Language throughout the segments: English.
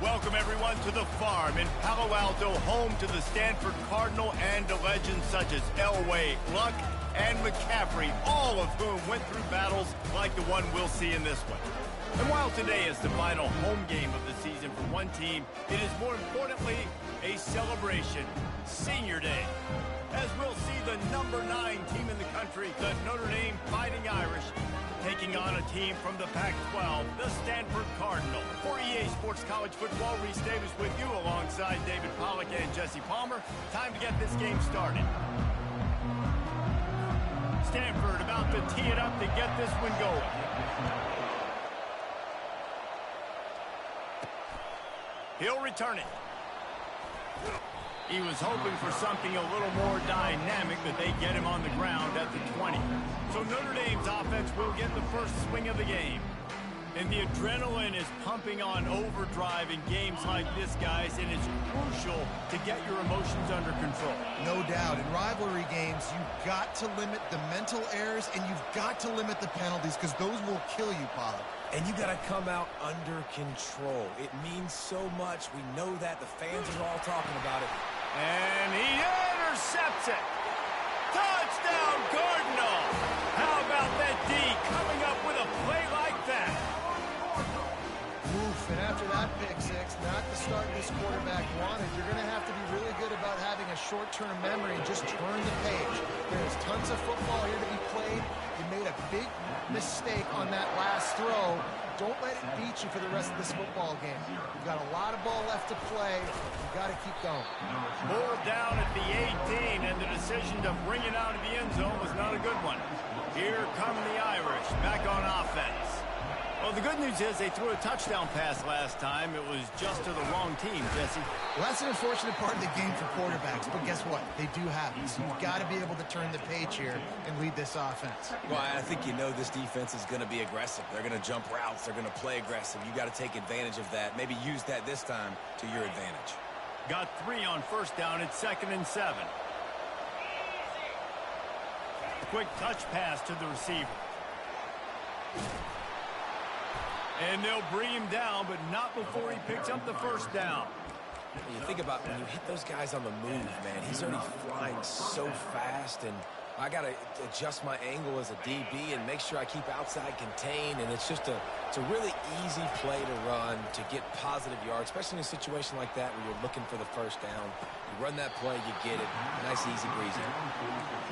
Welcome, everyone, to the farm in Palo Alto, home to the Stanford Cardinal and to legends such as Elway, Luck, and McCaffrey, all of whom went through battles like the one we'll see in this one. And while today is the final home game of the season for one team, it is more importantly a celebration, Senior Day, as we'll see the number 9 team in the country, the Notre Dame Fighting Irish, taking on a team from the Pac-12, the Stanford Cardinal. For EA Sports College Football, Reese Davis with you alongside David Pollack and Jesse Palmer. Time to get this game started. Stanford about to tee it up to get this one going. He'll return it. He was hoping for something a little more dynamic, but they get him on the ground at the 20. So Notre Dame's offense will get the first swing of the game. And the adrenaline is pumping on overdrive in games like this, guys, and it's crucial to get your emotions under control. No doubt. In rivalry games, you've got to limit the mental errors, and you've got to limit the penalties, because those will kill you, Pollack. And you got to come out under control. It means so much. We know that. The fans are all talking about it. And he intercepts it. Touchdown, Cardinal. How about that D coming up with a play like that? Oof, and after that pick six, not the start this quarterback wanted. You're going to have to be really good about having a short-term memory and just turn the page. There's tons of football here to be played. You made a big mistake on that last throw. Don't let it beat you for the rest of this football game. You've got a lot of ball left to play. You've got to keep going. Moore down at the 18, and the decision to bring it out of the end zone was not a good one. Here come the Irish back on offense. Well, the good news is they threw a touchdown pass last time. It was just to the wrong team, Jesse. Well, that's an unfortunate part of the game for quarterbacks, but guess what? They do have it. So you've got to be able to turn the page here and lead this offense. Well, I think you know this defense is going to be aggressive. They're going to jump routes. They're going to play aggressive. You got to take advantage of that. Maybe use that this time to your advantage. Got 3 on first down. It's 2nd and 7. Quick touch pass to the receiver. And they'll bring him down, but not before he picks up the first down. You think about when you hit those guys on the move, man, he's already flying so fast, and I got to adjust my angle as a DB and make sure I keep outside contained, and it's a really easy play to run to get positive yards, especially in a situation like that where you're looking for the first down. You run that play, you get it. Nice, easy, breezy.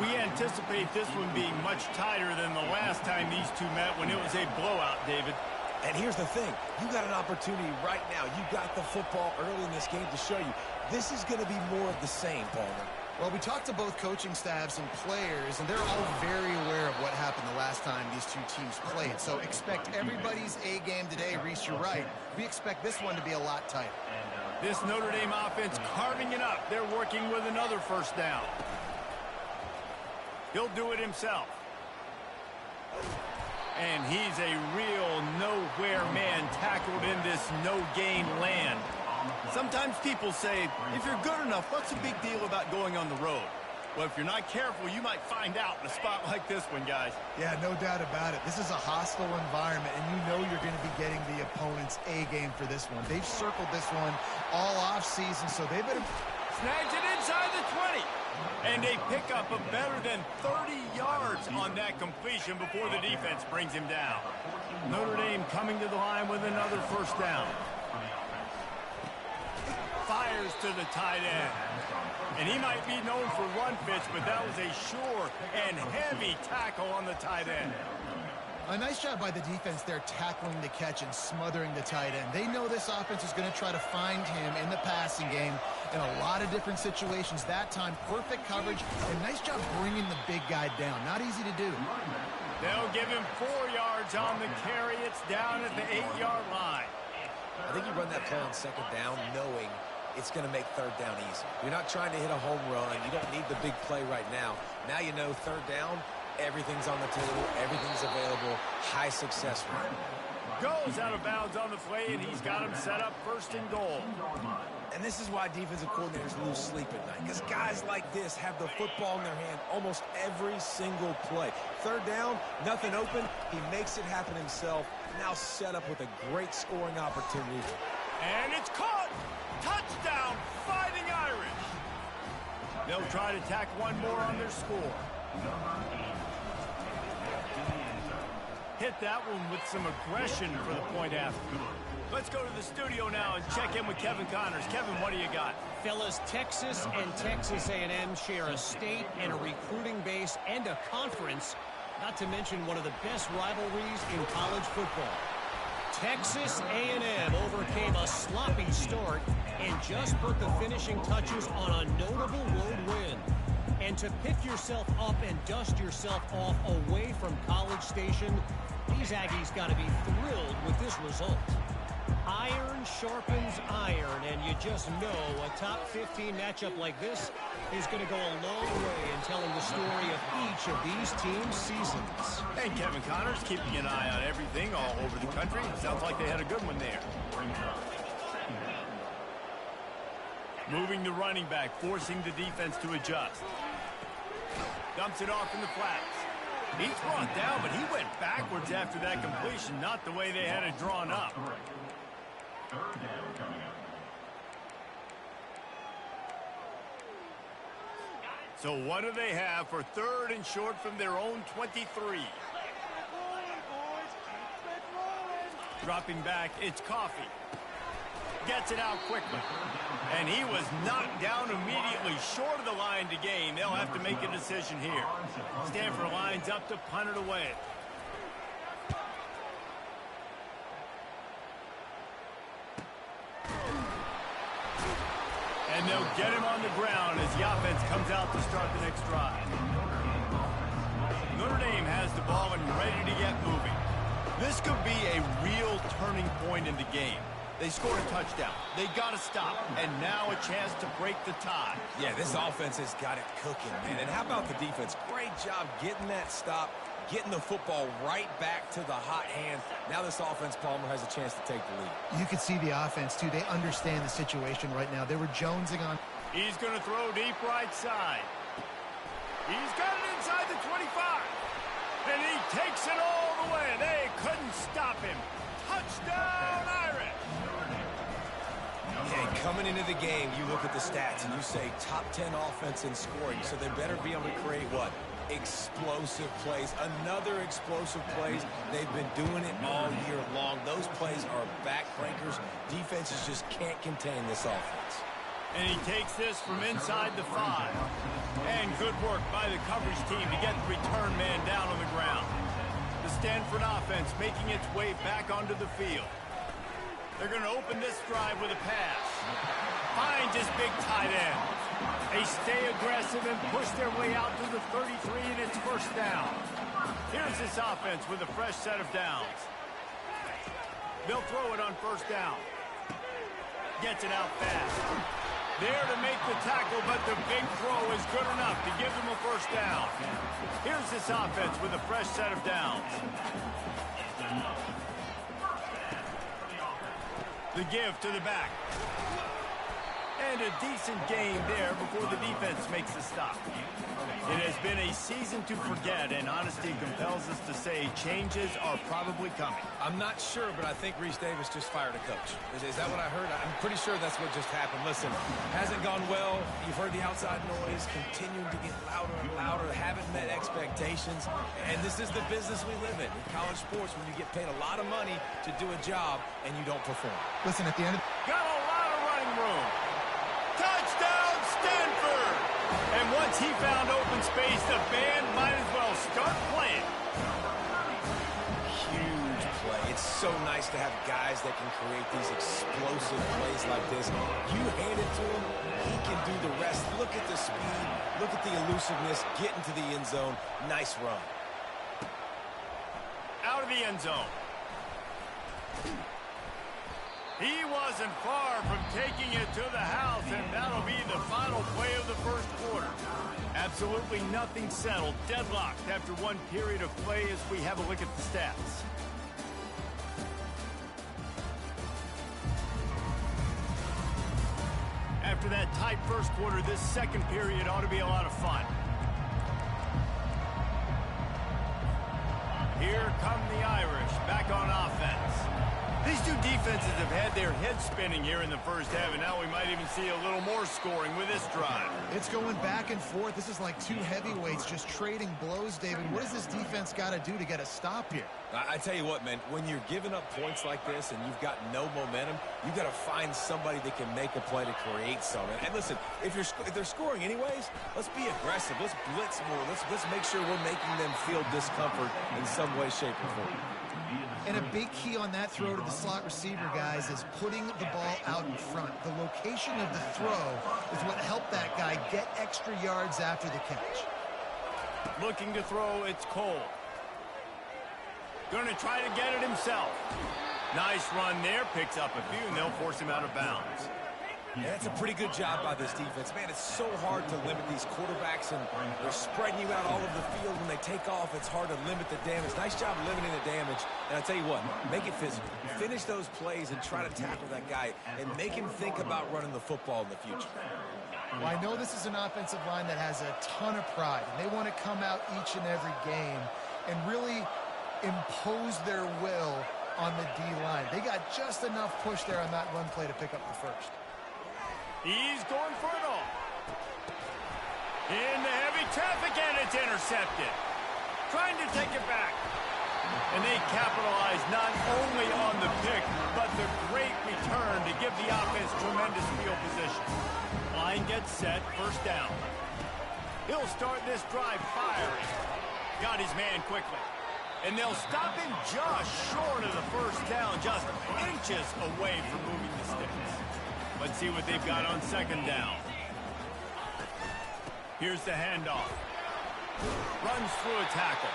We anticipate this one being much tighter than the last time these two met when it was a blowout, David. And here's the thing. You got an opportunity right now. You got the football early in this game to show you. This is going to be more of the same, Palmer. Well, we talked to both coaching staffs and players, and they're all very aware of what happened the last time these two teams played. So expect everybody's A game today. Reese, you're right. We expect this one to be a lot tighter. This Notre Dame offense carving it up. They're working with another first down. He'll do it himself. And he's a real nowhere man tackled in this no-gain land. Sometimes people say, if you're good enough, what's the big deal about going on the road? Well, if you're not careful, you might find out in a spot like this one, guys. Yeah, no doubt about it. This is a hostile environment, and you know you're going to be getting the opponent's A game for this one. They've circled this one all offseason, so they've been... Snags it inside the 20. And a pickup of better than 30 yards on that completion before the defense brings him down. Notre Dame coming to the line with another first down. Fires to the tight end. And he might be known for run fits, but that was a sure and heavy tackle on the tight end. A nice job by the defense there, tackling the catch and smothering the tight end. They know this offense is going to try to find him in the passing game in a lot of different situations. That time, perfect coverage, and nice job bringing the big guy down. Not easy to do. They'll give him 4 yards on the carry. It's down at the 8-yard line. I think you run that play on 2nd down knowing it's going to make 3rd down easy. You're not trying to hit a home run. You don't need the big play right now. Now you know 3rd down, everything's on the table, everything's available, high success rate. Goes out of bounds on the play, and he's got him set up 1st and goal. And this is why defensive coordinators lose sleep at night, because guys like this have the football in their hand almost every single play. 3rd down, nothing open, he makes it happen himself, now set up with a great scoring opportunity. And it's caught. Touchdown, Fighting Irish. They'll try to tack one more on their score. Hit that one with some aggression for the point after. Let's go to the studio now and check in with Kevin Connors. Kevin, what do you got? Fellas, Texas and Texas A&M share a state and a recruiting base and a conference, not to mention one of the best rivalries in college football. Texas A&M overcame a sloppy start and just put the finishing touches on a notable road win. And to pick yourself up and dust yourself off away from College Station, these Aggies got to be thrilled with this result. Iron sharpens iron, and you just know a top 15 matchup like this is going to go a long way in telling the story of each of these teams' seasons. And Kevin Connors keeping an eye on everything all over the country. Sounds like they had a good one there. Moving the running back, forcing the defense to adjust. Dumps it off in the flats. He's brought down, but he went backwards after that completion, not the way they had it drawn up. Third down coming up. So what do they have for third and short from their own 23? Dropping back, it's Coffee. Gets it out quickly. And he was knocked down immediately short of the line to gain. They'll have to make a decision here. Stanford lines up to punt it away. And they'll get him on the ground as the offense comes out to start the next drive. Notre Dame has the ball and ready to get moving. This could be a real turning point in the game. They scored a touchdown. They got to stop. And now a chance to break the tie. Yeah, this offense has got it cooking, man. And how about the defense? Great job getting that stop, getting the football right back to the hot hand. Now this offense, Palmer, has a chance to take the lead. You can see the offense, too. They understand the situation right now. They were jonesing on. He's going to throw deep right side. He's got it inside the 25. And he takes it all the way. They couldn't stop him. Touchdown, Irish. Okay, coming into the game, you look at the stats and you say top 10 offense in scoring, so they better be able to create what? Explosive plays. Another explosive plays. They've been doing it all year long. Those plays are backbreakers. Defenses just can't contain this offense. And he takes this from inside the 5. And good work by the coverage team to get the return man down on the ground. The Stanford offense making its way back onto the field. They're going to open this drive with a pass. Finds his big tight end. They stay aggressive and push their way out to the 33, and it's first down. Here's this offense with a fresh set of downs. They'll throw it on first down. Gets it out fast. There to make the tackle, but the big throw is good enough to give them a first down. Here's this offense with a fresh set of downs. The give to the back. And a decent game there before the defense makes the stop. It has been a season to forget, and honesty compels us to say changes are probably coming. I'm not sure, but I think Reese Davis just fired a coach. Is that what I heard? I'm pretty sure that's what just happened. Listen, hasn't gone well. You've heard the outside noise, continuing to get louder and louder, haven't met expectations. And this is the business we live in college sports, when you get paid a lot of money to do a job and you don't perform. Listen, at the end of Got a lot of running room. Touchdown, Stanford! And once he found open space, the band might as well start playing. Huge play. It's so nice to have guys that can create these explosive plays like this. You hand it to him, he can do the rest. Look at the speed. Look at the elusiveness. Get into the end zone. Nice run. Out of the end zone. He wasn't far from taking it to the house, and that'll be the final play of the first quarter. Absolutely nothing settled. Deadlocked after one period of play as we have a look at the stats. After that tight first quarter, this second period ought to be a lot of fun. Here come the Irish back on offense. These two defenses have had their heads spinning here in the first half, and now we might even see a little more scoring with this drive. It's going back and forth. This is like two heavyweights just trading blows, David. What does this defense got to do to get a stop here? I tell you what, man, when you're giving up points like this and you've got no momentum, you've got to find somebody that can make a play to create something. And listen, if they're scoring anyways, let's be aggressive. Let's blitz more. Let's make sure we're making them feel discomfort in some way, shape, or form. And a big key on that throw to the slot receiver, guys, is putting the ball out in front. The location of the throw is what helped that guy get extra yards after the catch. Looking to throw, it's Cole. Going to try to get it himself. Nice run there, picks up a few, and they'll force him out of bounds. Yeah, that's a pretty good job by this defense. Man, it's so hard to limit these quarterbacks, and they're spreading you out all over the field. When they take off, it's hard to limit the damage. Nice job limiting the damage. And I tell you what, make it physical. Finish those plays and try to tackle that guy and make him think about running the football in the future. Well, I know this is an offensive line that has a ton of pride, and they want to come out each and every game and really impose their will on the D-line. They got just enough push there on that run play to pick up the first. He's going for it all. In the heavy traffic, and it's intercepted. Trying to take it back. And they capitalize not only on the pick, but the great return to give the offense tremendous field position. Line gets set, first down. He'll start this drive firing. Got his man quickly. And they'll stop him just short of the first down, just inches away from moving the sticks. Let's see what they've got on second down. Here's the handoff. Runs through a tackle.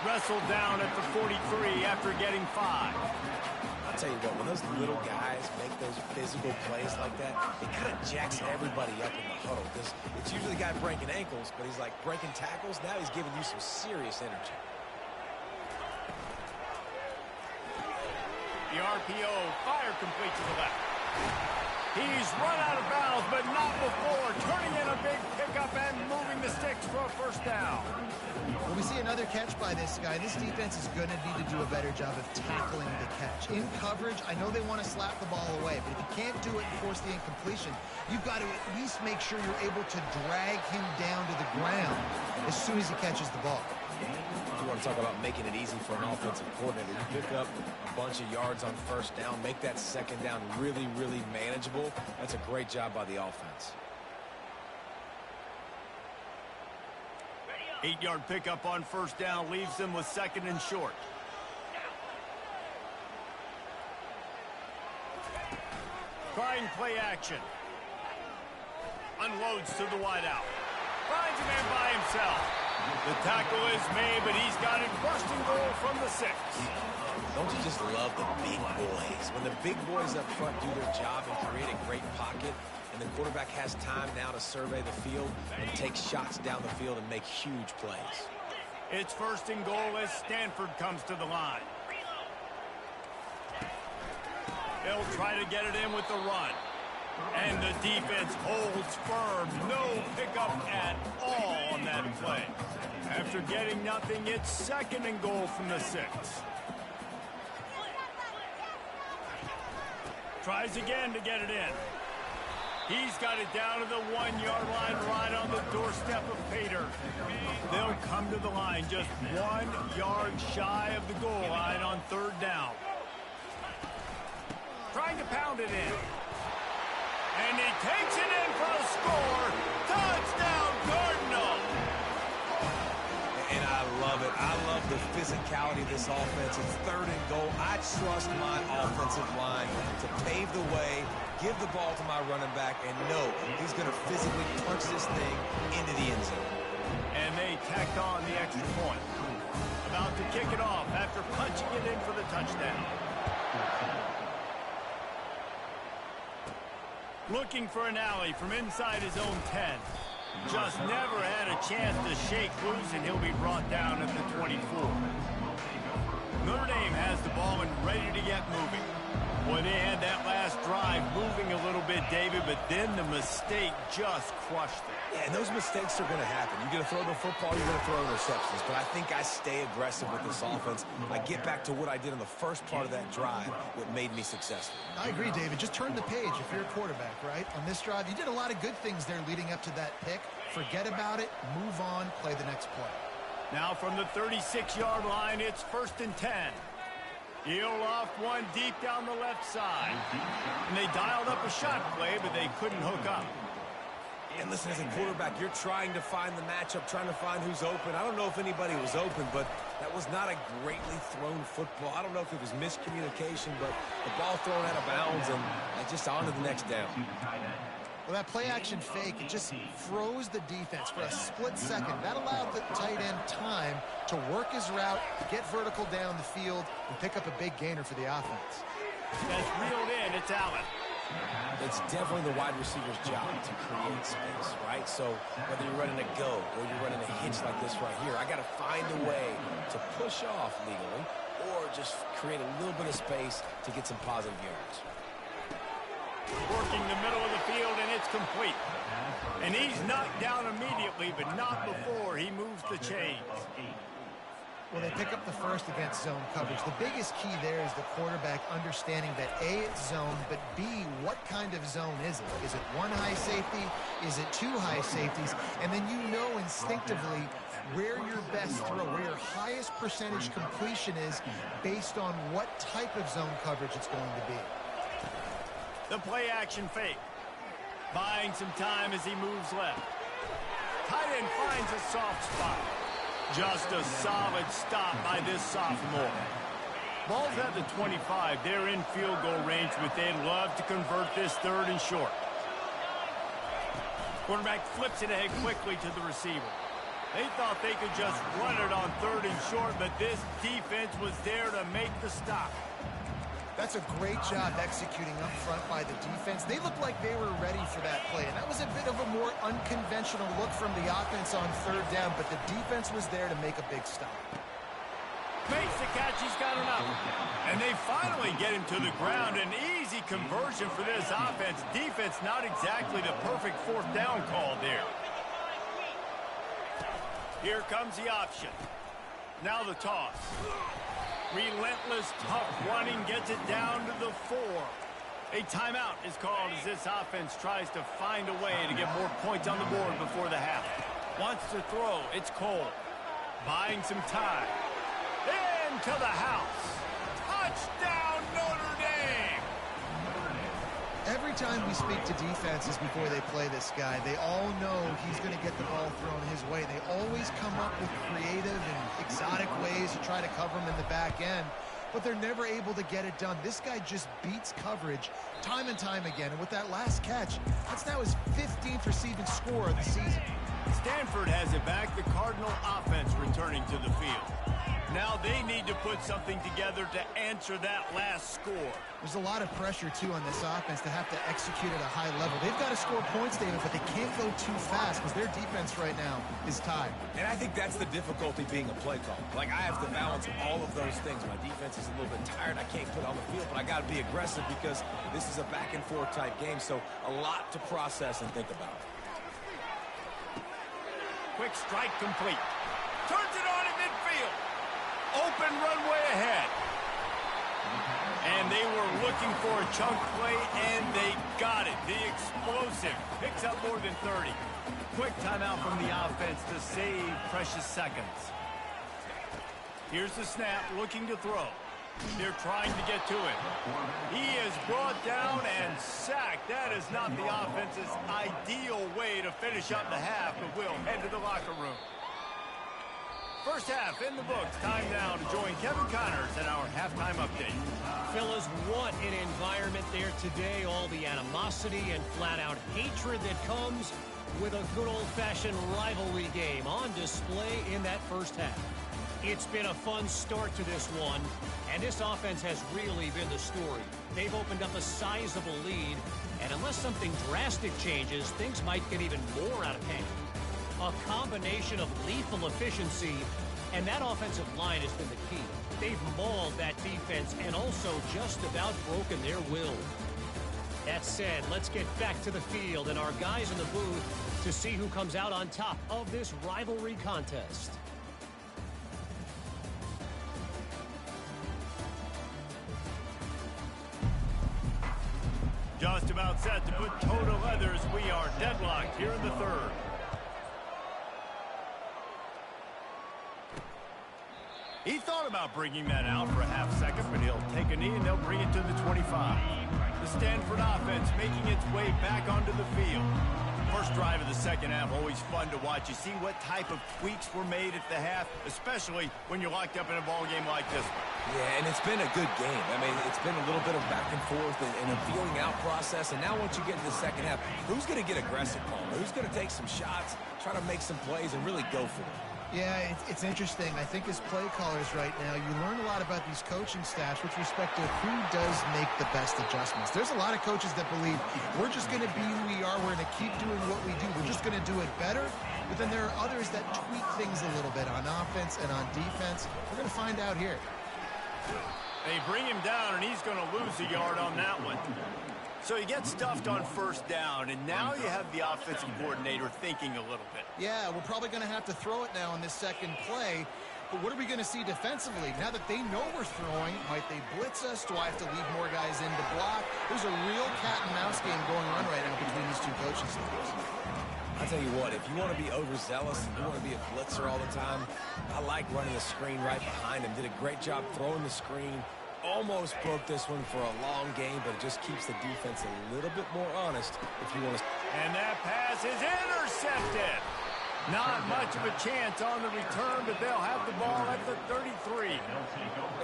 Wrestled down at the 43 after getting 5. I'll tell you what, when those little guys make those physical plays like that, it kind of jacks everybody up in the huddle, because it's usually the guy breaking ankles, but he's like breaking tackles. Now he's giving you some serious energy. The RPO, fire complete to the left. He's run out of bounds, but not before turning in a big pickup and moving the sticks for a first down. When we see another catch by this guy, this defense is going to need to do a better job of tackling the catch. In coverage, I know they want to slap the ball away, but if you can't do it and force the incompletion, you've got to at least make sure you're able to drag him down to the ground as soon as he catches the ball. You want to talk about making it easy for an offensive coordinator. You pick up a bunch of yards on first down, make that second down really, really manageable. That's a great job by the offense. 8-yard pickup on first down leaves them with second and short. Trying play action. Unloads to the wideout. Finds a man by himself. The tackle is made, but he's got it first and goal from the 6. Don't you just love the big boys? When the big boys up front do their job and create a great pocket, and the quarterback has time now to survey the field and take shots down the field and make huge plays. It's first and goal as Stanford comes to the line. They'll try to get it in with the run. And the defense holds firm. No pickup at all on that play. After getting nothing, it's second and goal from the 6. Tries again to get it in. He's got it down to the 1-yard line, right on the doorstep of Pater. They'll come to the line just 1 yard shy of the goal line on third down. Trying to pound it in. And he takes it in for a score. Touchdown, Cardinal! And I love it. I love the physicality of this offense. It's third and goal. I trust my offensive line to pave the way, give the ball to my running back, and know he's going to physically punch this thing into the end zone. And they tacked on the extra point. About to kick it off after punching it in for the touchdown. Looking for an alley from inside his own 10. Just never had a chance to shake loose, and he'll be brought down at the 24. Notre Dame has the ball and ready to get moving. Boy, they had that last drive moving a little bit, David, but then the mistake just crushed it. Yeah, and those mistakes are going to happen. You're going to throw the football, you're going to throw interceptions. But I think I stay aggressive with this offense. I get back to what I did in the first part of that drive, what made me successful. I agree, David. Just turn the page if you're a quarterback, right? On this drive, you did a lot of good things there leading up to that pick. Forget about it, move on, play the next play. Now from the 36-yard line, it's 1st and 10. He'll loft one deep down the left side. And they dialed up a shot play, but they couldn't hook up. And listen, as a quarterback, you're trying to find the matchup, trying to find who's open. I don't know if anybody was open, but that was not a greatly thrown football. I don't know if it was miscommunication, but the ball thrown out of bounds and just on to the next down. Well, that play-action fake, it just froze the defense for a split second. That allowed the tight end time to work his route, get vertical down the field, and pick up a big gainer for the offense. That's reeled in. It's Allen. It's definitely the wide receiver's job to create space, right? So whether you're running a go or you're running a hitch like this right here, I got to find a way to push off legally or just create a little bit of space to get some positive yards. Working the middle of the field, and it's complete. And he's knocked down immediately, but not before he moves the chains. Well, they pick up the first against zone coverage. The biggest key there is the quarterback understanding that A, it's zone, but B, what kind of zone is it? Is it one high safety? Is it two high safeties? And then you know instinctively where your best throw, where your highest percentage completion is based on what type of zone coverage it's going to be. The play-action fake. Buying some time as he moves left. Tight end finds a soft spot. Just a solid stop by this sophomore. Ball's at the 25. They're in field goal range, but they'd love to convert this 3rd and short. Quarterback flips it ahead quickly to the receiver. They thought they could just run it on 3rd and short, but this defense was there to make the stop. That's a great job executing up front by the defense. They looked like they were ready for that play, and that was a bit of a more unconventional look from the offense on 3rd down, but the defense was there to make a big stop. Makes the catch, he's got enough. And they finally get him to the ground. An easy conversion for this offense. Defense not exactly the perfect 4th down call there. Here comes the option. Now the toss. Relentless, tough running gets it down to the 4. A timeout is called as this offense tries to find a way to get more points on the board before the half. Wants to throw. It's Cole. Buying some time. Into the house. Touchdown, Notre Dame! Every time we speak to defenses before they play this guy, they all know he's going to get the ball thrown his way. They always come up with creative and exotic ways to try to cover him in the back end, but they're never able to get it done. This guy just beats coverage time and time again, and with that last catch, that's now his 15th receiving score of the season. Stanford has it back, the Cardinal offense returning to the field. Now they need to put something together to answer that last score. There's a lot of pressure, too, on this offense to have to execute at a high level. They've got to score points, David, but they can't go too fast because their defense right now is tied. And I think that's the difficulty being a play call. Like, I have to balance all of those things. My defense is a little bit tired. I can't put it on the field, but I got to be aggressive because this is a back-and-forth type game, so a lot to process and think about. Quick strike complete. Turns it on in midfield. Open runway ahead. And they were looking for a chunk play, and they got it. The explosive picks up more than 30. Quick timeout from the offense to save precious seconds. Here's the snap, looking to throw. They're trying to get to it. He is brought down and sacked. That is not the offense's ideal way to finish up the half, but we'll head to the locker room. First half in the books. Time now to join Kevin Connors in our halftime update. Fellas, what an environment there today. All the animosity and flat-out hatred that comes with a good old-fashioned rivalry game on display in that first half. It's been a fun start to this one, and this offense has really been the story. They've opened up a sizable lead, and unless something drastic changes, things might get even more out of hand. A combination of lethal efficiency, and that offensive line has been the key. They've mauled that defense and also just about broken their will. That said, let's get back to the field and our guys in the booth to see who comes out on top of this rivalry contest. Just about set to put toe to leather as we are deadlocked here in the third. He thought about bringing that out for a half second, but he'll take a knee and they'll bring it to the 25. The Stanford offense making its way back onto the field. First drive of the second half, always fun to watch. You see what type of tweaks were made at the half, especially when you're locked up in a ball game like this one. Yeah, and it's been a good game. I mean, it's been a little bit of back and forth and a feeling out process. And now once you get to the second half, who's going to get aggressive, Palmer? Who's going to take some shots, try to make some plays, and really go for it? Yeah, it's interesting. I think as play callers right now, you learn a lot about these coaching staffs with respect to who does make the best adjustments. There's a lot of coaches that believe we're just going to be who we are. We're going to keep doing what we do. We're just going to do it better. But then there are others that tweak things a little bit on offense and on defense. We're going to find out here. They bring him down, and he's going to lose a yard on that one. So he gets stuffed on first down, and now you have the offensive coordinator thinking a little bit. Yeah, we're probably going to have to throw it now in this second play. But what are we going to see defensively? Now that they know we're throwing, might they blitz us? Do I have to leave more guys in to block? There's a real cat and mouse game going on right now between these two coaching staffs. I'll tell you what, if you want to be overzealous and you want to be a blitzer all the time, I like running the screen right behind him. Did a great job throwing the screen. Almost broke this one for a long game, but it just keeps the defense a little bit more honest if you want to. And that pass is intercepted. Not much of a chance on the return, but they'll have the ball at the 33.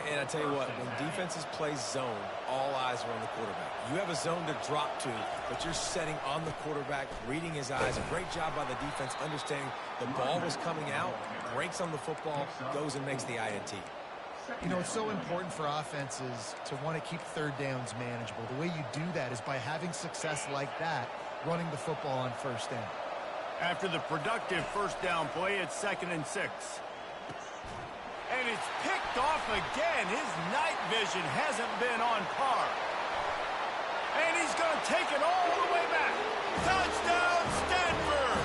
And I tell you what, when defenses play zone, all eyes are on the quarterback. You have a zone to drop to, but you're setting on the quarterback, reading his eyes. A great job by the defense, understanding the ball was coming out, breaks on the football, goes and makes the INT. You know, it's so important for offenses to want to keep third downs manageable. The way you do that is by having success like that, running the football on first down. After the productive first down play, it's 2nd and 6. And it's picked off again. His night vision hasn't been on par. And he's going to take it all the way back. Touchdown, Stanford!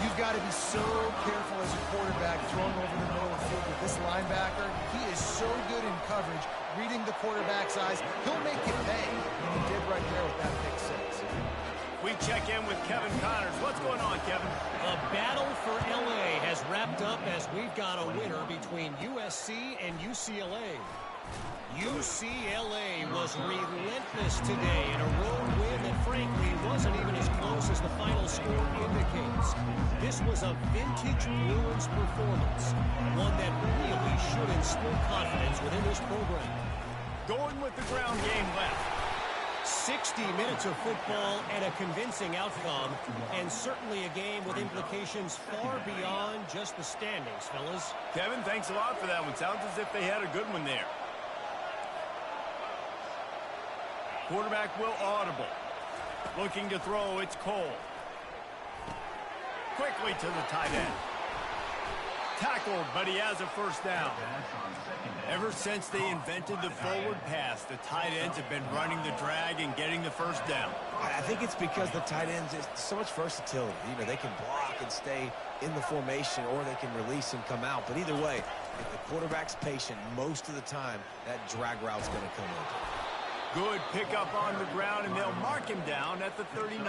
You've got to be so careful as a quarterback throwing over the middle of the field with this linebacker. He is so good in coverage, reading the quarterback's eyes. He'll make you pay, and he did right there with that pick six. We check in with Kevin Connors. What's going on, Kevin? The battle for L.A. has wrapped up as we've got a winner between USC and UCLA. UCLA was relentless today in a road win that frankly wasn't even as close as the final score indicates. This was a vintage Bruins performance, one that really should instill confidence within this program. Going with the ground game left. 60 minutes of football and a convincing outcome, and certainly a game with implications far beyond just the standings, fellas. Kevin, thanks a lot for that one. Sounds as if they had a good one there. Quarterback will audible. Looking to throw, it's Cole. Quickly to the tight end. Tackled, but he has a first down. Ever since they invented the forward pass, the tight ends have been running the drag and getting the first down. I think it's because the tight ends, is so much versatility. You know, they can block and stay in the formation, or they can release and come out. But either way, if the quarterback's patient, most of the time, that drag route's going to come in. Good pickup on the ground, and they'll mark him down at the 39.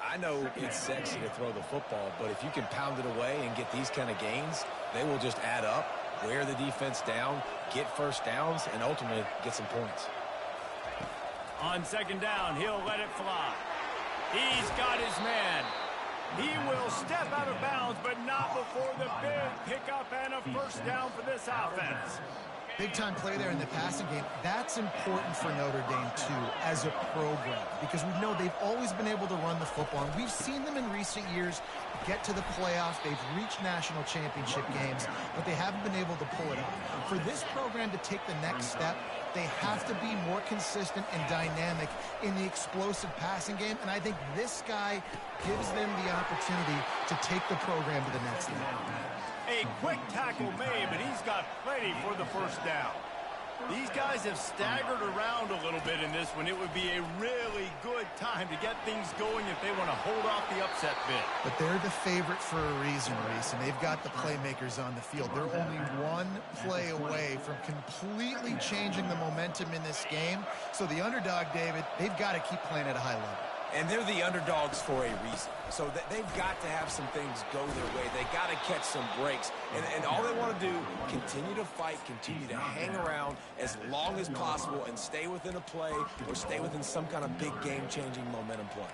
I know it's sexy to throw the football, but if you can pound it away and get these kind of gains, they will just add up, wear the defense down, get first downs, and ultimately get some points. On second down, he'll let it fly. He's got his man. He will step out of bounds, but not before the big pickup and a first down for this offense. Big-time play there in the passing game. That's important for Notre Dame, too, as a program, because we know they've always been able to run the football. And we've seen them in recent years get to the playoffs. They've reached national championship games, but they haven't been able to pull it off. For this program to take the next step, they have to be more consistent and dynamic in the explosive passing game, and I think this guy gives them the opportunity to take the program to the next level. A quick tackle made, but he's got plenty for the first down. These guys have staggered around a little bit in this one. It would be a really good time to get things going if they want to hold off the upset bid. But they're the favorite for a reason, Reese, and they've got the playmakers on the field. They're only one play away from completely changing the momentum in this game. So the underdog, David, they've got to keep playing at a high level. And they're the underdogs for a reason. So they've got to have some things go their way. They got to catch some breaks. And all they want to do, continue to fight, continue to hang around as long as possible and stay within a play or stay within some kind of big game-changing momentum play.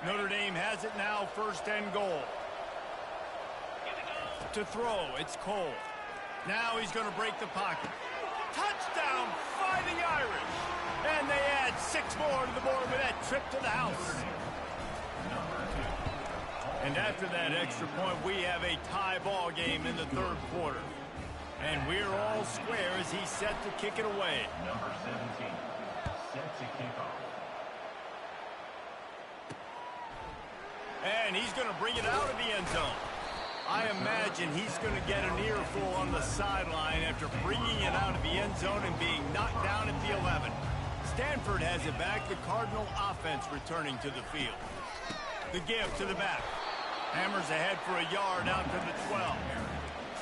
Notre Dame has it now, 1st and goal. To throw, it's Cole. Now he's going to break the pocket. Touchdown, Fighting Irish! And they add 6 more to the board with that trip to the house. And after that extra point, we have a tie ball game in the 3rd quarter. And we're all square as he's set to kick it away. Number 17, set to kick off. And he's going to bring it out of the end zone. I imagine he's going to get an earful on the sideline after bringing it out of the end zone and being knocked down at the 11. Stanford has it back. The Cardinal offense returning to the field. The give to the back. Hammers ahead for a yard out to the 12.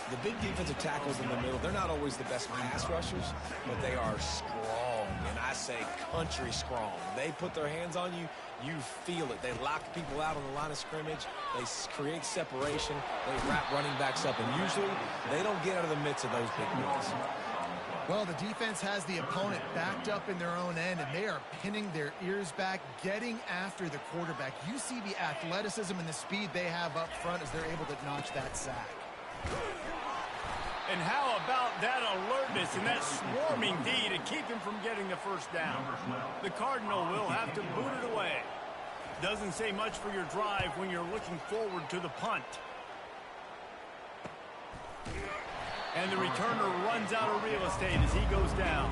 The big defensive tackles in the middle, they're not always the best pass rushers, but they are strong, and I say country strong. They put their hands on you, you feel it. They lock people out on the line of scrimmage. They create separation. They wrap running backs up, and usually they don't get out of the midst of those big men. Well, the defense has the opponent backed up in their own end, and they are pinning their ears back, getting after the quarterback. You see the athleticism and the speed they have up front as they're able to notch that sack. And how about that alertness and that swarming D to keep him from getting the 1st down? The Cardinal will have to boot it away. Doesn't say much for your drive when you're looking forward to the punt. And the returner runs out of real estate as he goes down.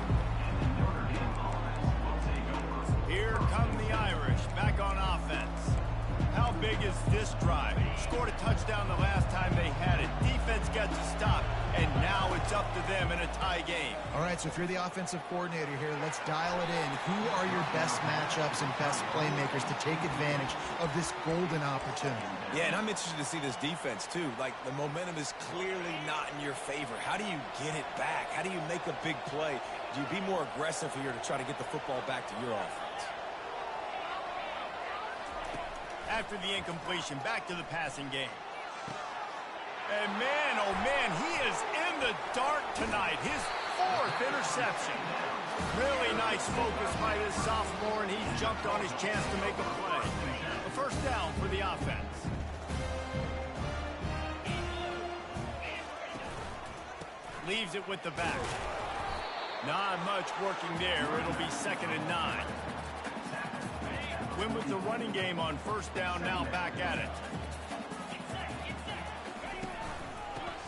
Here come the Irish back on offense. How big is this drive? Scored a touchdown the last time they had it. Defense gets a stop, and now it's up to them in a tie game. All right, so if you're the offensive coordinator here, let's dial it in. Who are your best matchups and best playmakers to take advantage of this golden opportunity? Yeah, and I'm interested to see this defense, too. Like, the momentum is clearly not in your favor. How do you get it back? How do you make a big play? Do you be more aggressive here to try to get the football back to your offense? After the incompletion, back to the passing game. And man, oh man, he is in the dark tonight. His 4th interception. Really nice focus by this sophomore, and he's jumped on his chance to make a play. A 1st down for the offense. Leaves it with the back. Not much working there. It'll be 2nd and 9. Win with the running game on 1st down, now back at it.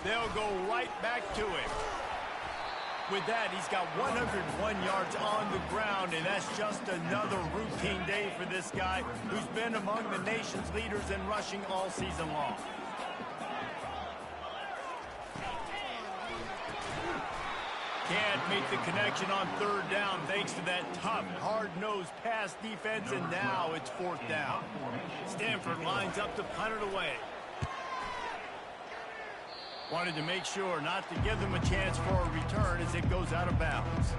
They'll go right back to him. With that, he's got 101 yards on the ground, and that's just another routine day for this guy who's been among the nation's leaders in rushing all season long. Can't make the connection on 3rd down thanks to that tough, hard-nosed pass defense, and now it's 4th down. Stanford lines up to punt it away. Wanted to make sure not to give them a chance for a return as it goes out of bounds.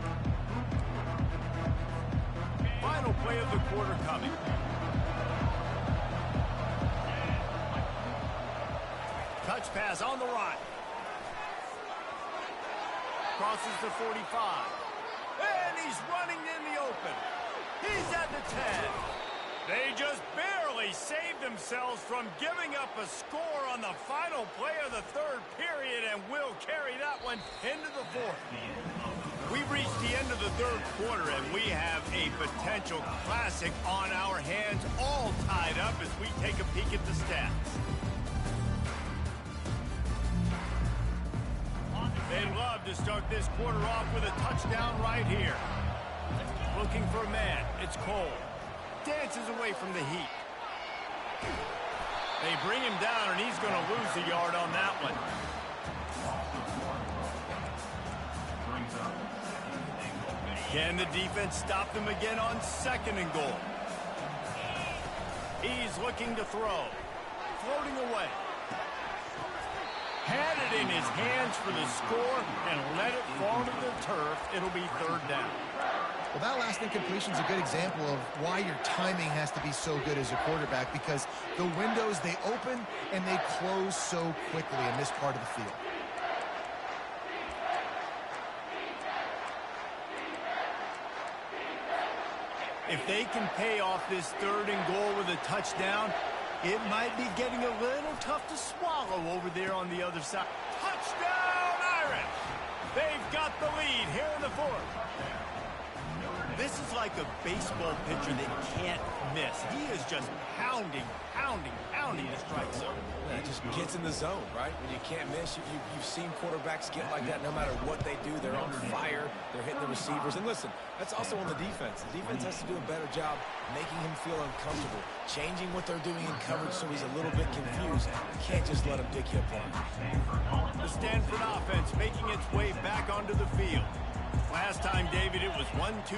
Final play of the quarter coming. Touch pass on the right. Crosses the 45. And he's running in the open. He's at the 10. They just barely saved themselves from giving up a score on the final play of the 3rd period, and will carry that one into the 4th. We've reached the end of the 3rd quarter, and we have a potential classic on our hands, all tied up as we take a peek at the stats. They'd love to start this quarter off with a touchdown right here. Looking for a man. It's Cole. Dances away from the heat. They bring him down, and he's going to lose a yard on that one. Brings up Can the defense stop them again on 2nd and goal? He's looking to throw. Floating away. Had it in his hands for the score and let it fall to the turf. It'll be 3rd down. Well, that last incompletion is a good example of why your timing has to be so good as a quarterback, because the windows, they open and they close so quickly in this part of the field. If they can pay off this 3rd and goal with a touchdown, it might be getting a little tough to swallow over there on the other side. Touchdown, Irish! They've got the lead here in the 4th. This is like a baseball pitcher that can't miss. He is just pounding the strike zone. Yeah, it just gets in the zone, right? When you can't miss, you've seen quarterbacks get like that no matter what they do. They're on fire. They're hitting the receivers. And listen, that's also on the defense. The defense has to do a better job making him feel uncomfortable, changing what they're doing in coverage so he's a little bit confused. You can't just let him pick you apart. The Stanford offense making its way back onto the field. Last time, David, it was 1-2-3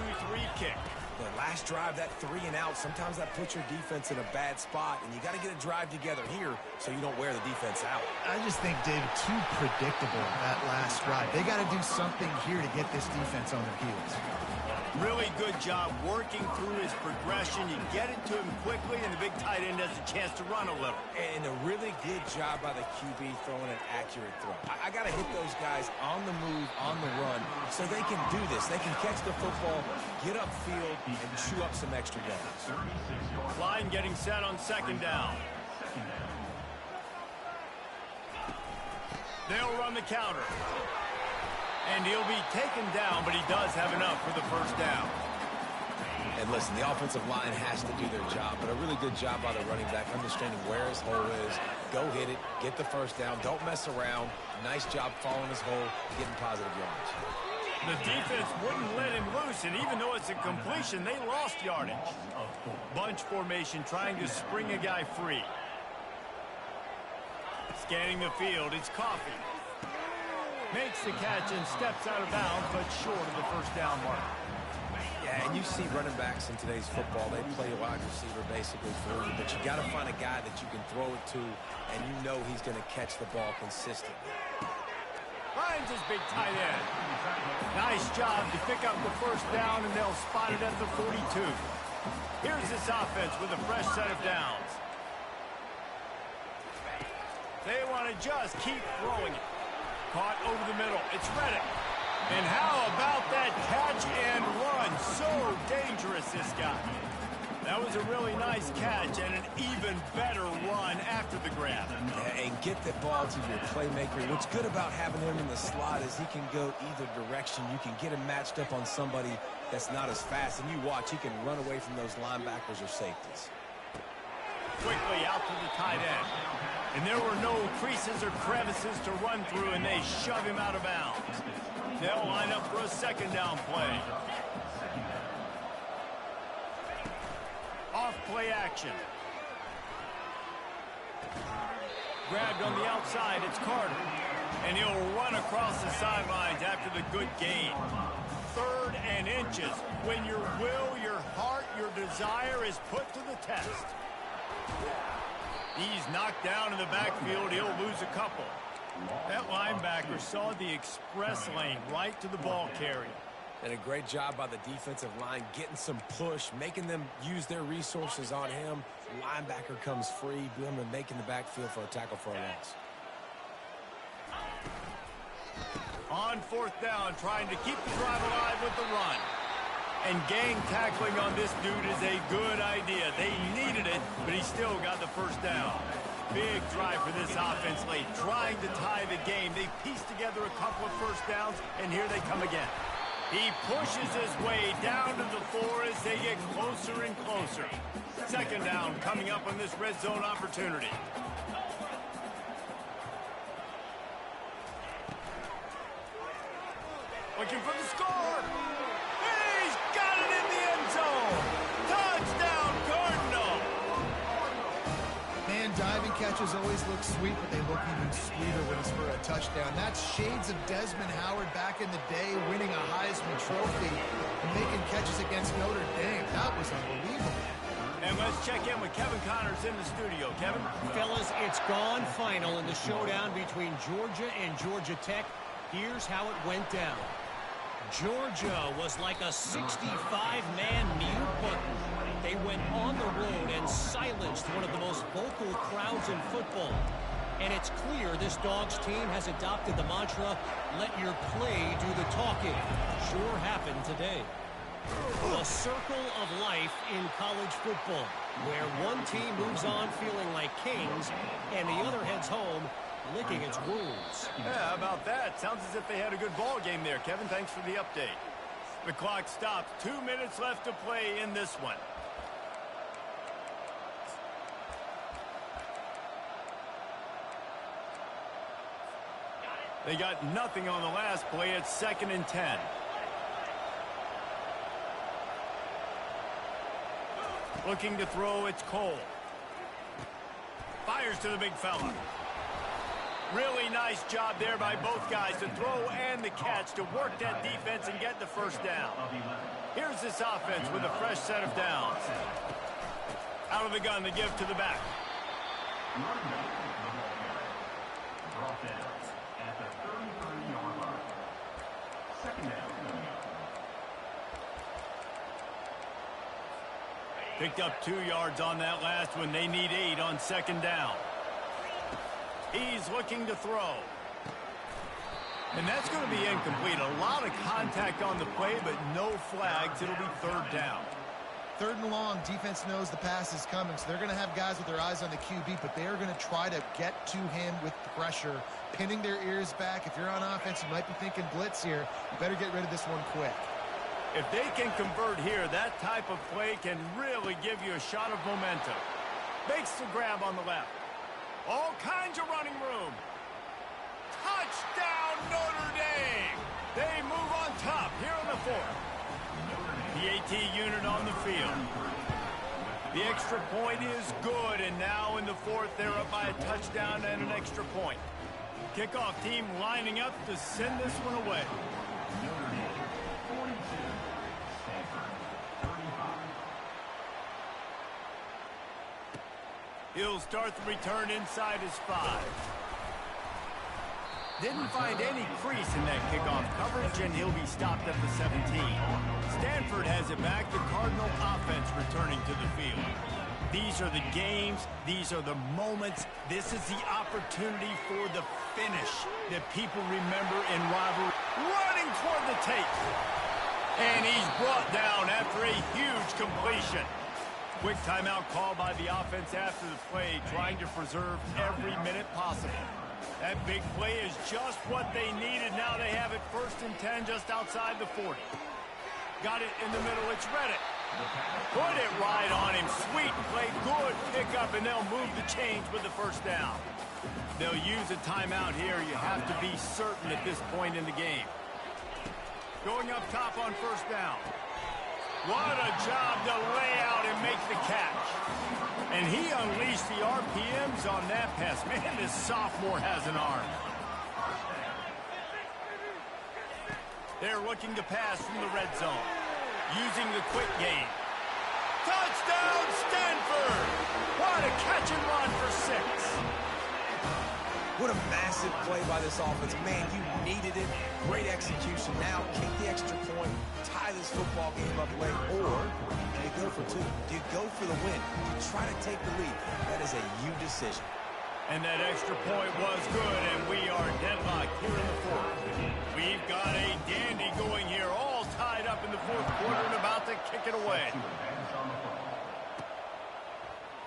kick. The last drive, that 3 and out, sometimes that puts your defense in a bad spot, and you got to get a drive together here so you don't wear the defense out. I just think, David, too predictable, that last drive. They got to do something here to get this defense on their heels. Really good job working through his progression. You get it to him quickly, and the big tight end has a chance to run a little. And a really good job by the QB throwing an accurate throw. I got to hit those guys on the move, on the run, so they can do this. They can catch the football, get upfield, and chew up some extra yards. Line getting set on 2nd down. They'll run the counter. And he'll be taken down, but he does have enough for the 1st down. And listen, the offensive line has to do their job, but a really good job by the running back, understanding where his hole is. Go hit it, get the 1st down, don't mess around. Nice job following his hole, getting positive yards. The defense wouldn't let him loose, and even though it's a completion, they lost yardage. Bunch formation trying to spring a guy free. Scanning the field, it's Coffee. Makes the catch and steps out of bounds, but short of the 1st down mark. Yeah, and you see running backs in today's football, they play a wide receiver basically for you, but you got to find a guy that you can throw it to, and you know he's going to catch the ball consistently. Finds his big tight end. Nice job to pick up the 1st down, and they'll spot it at the 42. Here's this offense with a fresh set of downs. They want to just keep throwing it. Caught over the middle. It's Reddick. And how about that catch and run? So dangerous, this guy. That was a really nice catch and an even better run after the grab. Yeah, and get the ball to your playmaker. What's good about having him in the slot is he can go either direction. You can get him matched up on somebody that's not as fast. And you watch, he can run away from those linebackers or safeties. Quickly out to the tight end. And there were no creases or crevices to run through, and they shove him out of bounds. They'll line up for a 2nd down play. Off play action. Grabbed on the outside, it's Carter. And he'll run across the sidelines after the good gain. 3rd and inches. When your will, your heart, your desire is put to the test. He's knocked down in the backfield. He'll lose a couple. That linebacker saw the express lane right to the ball carrier. And a great job by the defensive line getting some push, making them use their resources on him. Linebacker comes free, boom, and making the backfield for a tackle for a loss. On 4th down, trying to keep the drive alive with the run. And gang tackling on this dude is a good idea. They needed it, but he still got the 1st down. Big drive for this offense late, trying to tie the game. They pieced together a couple of 1st downs, and here they come again. He pushes his way down to the 4 as they get closer and closer. 2nd down coming up on this red zone opportunity. Looking for the score. He's got it in the end zone. Touchdown, Cardinal. Man, diving catches always look sweet, but they look even sweeter when it's for a touchdown. That's shades of Desmond Howard back in the day, winning a Heisman Trophy. And catches against Notre Dame. That was unbelievable. And let's check in with Kevin Connors in the studio. Kevin? Fellas, it's gone final in the showdown between Georgia and Georgia Tech. Here's how it went down. Georgia was like a 65-man mute button. They went on the road and silenced one of the most vocal crowds in football. And it's clear this Dogs team has adopted the mantra, let your play do the talking. Sure happened today. The circle of life in college football, where one team moves on feeling like kings and the other heads home licking its wounds. Yeah, how about that? Sounds as if they had a good ball game there, Kevin. Thanks for the update. The clock stops. 2 minutes left to play in this one. They got nothing on the last play. It's 2nd and 10. Looking to throw, it's Cole. Fires to the big fella. Really nice job there by both guys to throw and the catch to work that defense and get the first down. Here's this offense with a fresh set of downs. Out of the gun to give to the back. Brought down at the 33-yard line. 2nd down. Picked up 2 yards on that last one. They need 8 on 2nd down. He's looking to throw. And that's going to be incomplete. A lot of contact on the play, but no flags. It'll be 3rd down. 3rd and long, defense knows the pass is coming, so they're going to have guys with their eyes on the QB, but they are going to try to get to him with the pressure, pinning their ears back. If you're on offense, you might be thinking blitz here. You better get rid of this one quick. If they can convert here, that type of play can really give you a shot of momentum. Makes the grab on the left. All kinds of running room. Touchdown, Notre Dame! They move on top here in the 4th. The AT unit on the field. The extra point is good, and now in the 4th, they're up by a touchdown and an extra point. Kickoff team lining up to send this one away. He'll start the return inside his 5. Didn't find any crease in that kickoff coverage, and he'll be stopped at the 17. Stanford has it back. The Cardinal offense returning to the field. These are the games. These are the moments. This is the opportunity for the finish that people remember in rivalry. Running toward the tape. And he's brought down after a huge completion. Quick timeout call by the offense after the play, trying to preserve every minute possible. That big play is just what they needed. Now they have it 1st and 10 just outside the 40. Got it in the middle. It's Reddick. Put it right on him. Sweet play. Good pickup, and they'll move the chains with the 1st down. They'll use a timeout here. You have to be certain at this point in the game. Going up top on 1st down. What a job to lay out and make the catch. And he unleashed the RPMs on that pass. Man, this sophomore has an arm. They're looking to pass from the red zone. Using the quick game. Touchdown, Stanford! What a catch and run for 6. What a massive play by this offense. Man, you needed it. Great execution. Now kick the extra point, tie this football game up late, or do you go for 2? Do you go for the win? Do you try to take the lead? That is a you decision. And that extra point was good, and we are deadlocked here in the 4th. We've got a dandy going here, all tied up in the 4th quarter and about to kick it away.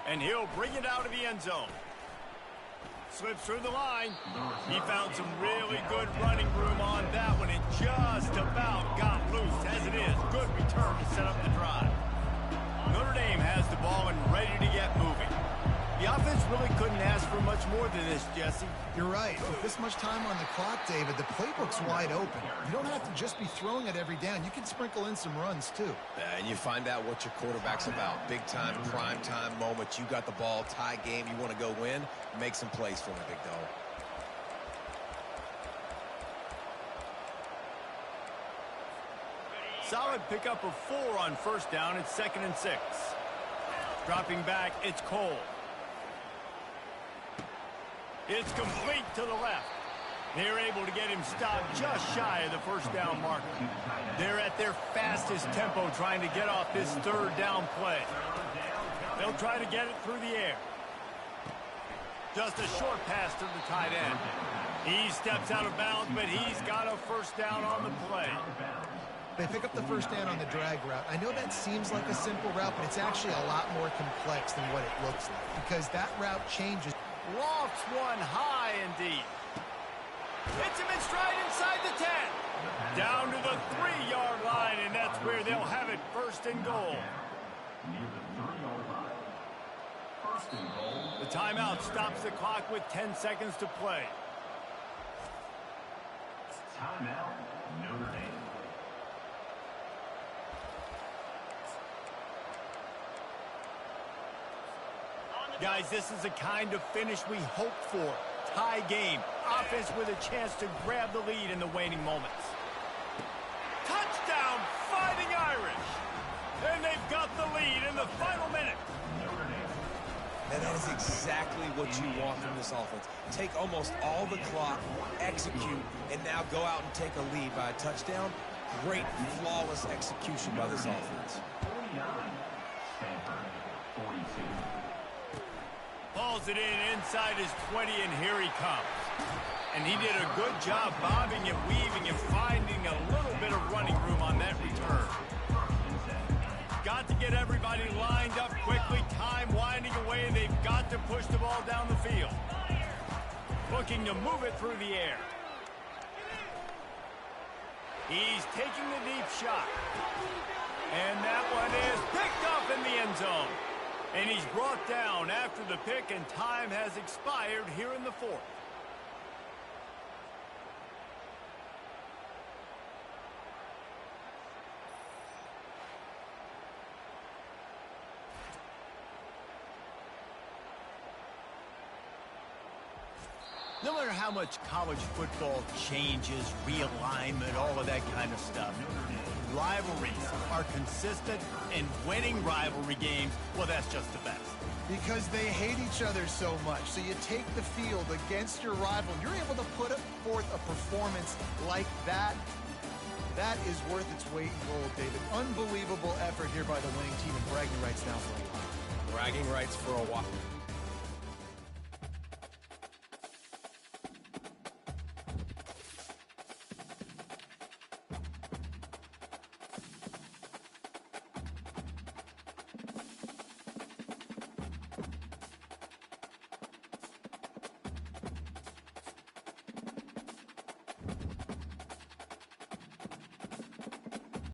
And he'll bring it out of the end zone. Slips through the line. He found some really good running room on that one and just about got loose. As it is, good return to set up the drive. Notre Dame has the ball and ready to get moving. The offense really couldn't ask for much more than this, Jesse. You're right. With this much time on the clock, David, the playbook's wide open. You don't have to just be throwing it every down. You can sprinkle in some runs, too. And you find out what your quarterback's about. Big time, prime time moment. You got the ball, tie game. You want to go win. Make some plays for me, big dog. solid pickup of 4 on first down. It's 2nd and 6. Dropping back, it's Cole. It's complete to the left. They're able to get him stopped just shy of the first down marker. They're at their fastest tempo trying to get off this 3rd down play. They'll try to get it through the air. Just a short pass to the tight end. He steps out of bounds, but he's got a first down on the play. They pick up the first down on the drag route. I know that seems like a simple route, but it's actually a lot more complex than what it looks like because that route changes. Lofts one high and deep. Hits him in stride inside the 10. Down to the 3-yard line, and that's where they'll have it, 1st and goal. The timeout stops the clock with 10 seconds to play. Timeout, Notre Dame. Guys, this is the kind of finish we hoped for. Tie game. Offense with a chance to grab the lead in the waning moments. Touchdown, Fighting Irish! And they've got the lead in the final minute. And that is exactly what you want from this offense. Take almost all the clock, execute, and now go out and take a lead by a touchdown. Great, flawless execution by this offense. 49, Stanford, 42. Hauls it in inside his 20, and here he comes. And he did a good job bobbing and weaving and finding a little bit of running room on that return. Got to get everybody lined up quickly. Time winding away. They've got to push the ball down the field. Looking to move it through the air. He's taking the deep shot. And that one is picked up in the end zone. And he's brought down after the pick, and time has expired here in the 4th. No matter how much college football changes, realignment, all of that kind of stuff, rivalries are consistent, and winning rivalry games, well, that's just the best. Because they hate each other so much. So you take the field against your rival. You're able to put forth a performance like that. That is worth its weight in gold, David. Unbelievable effort here by the winning team, and bragging rights now for a while. Bragging rights for a while.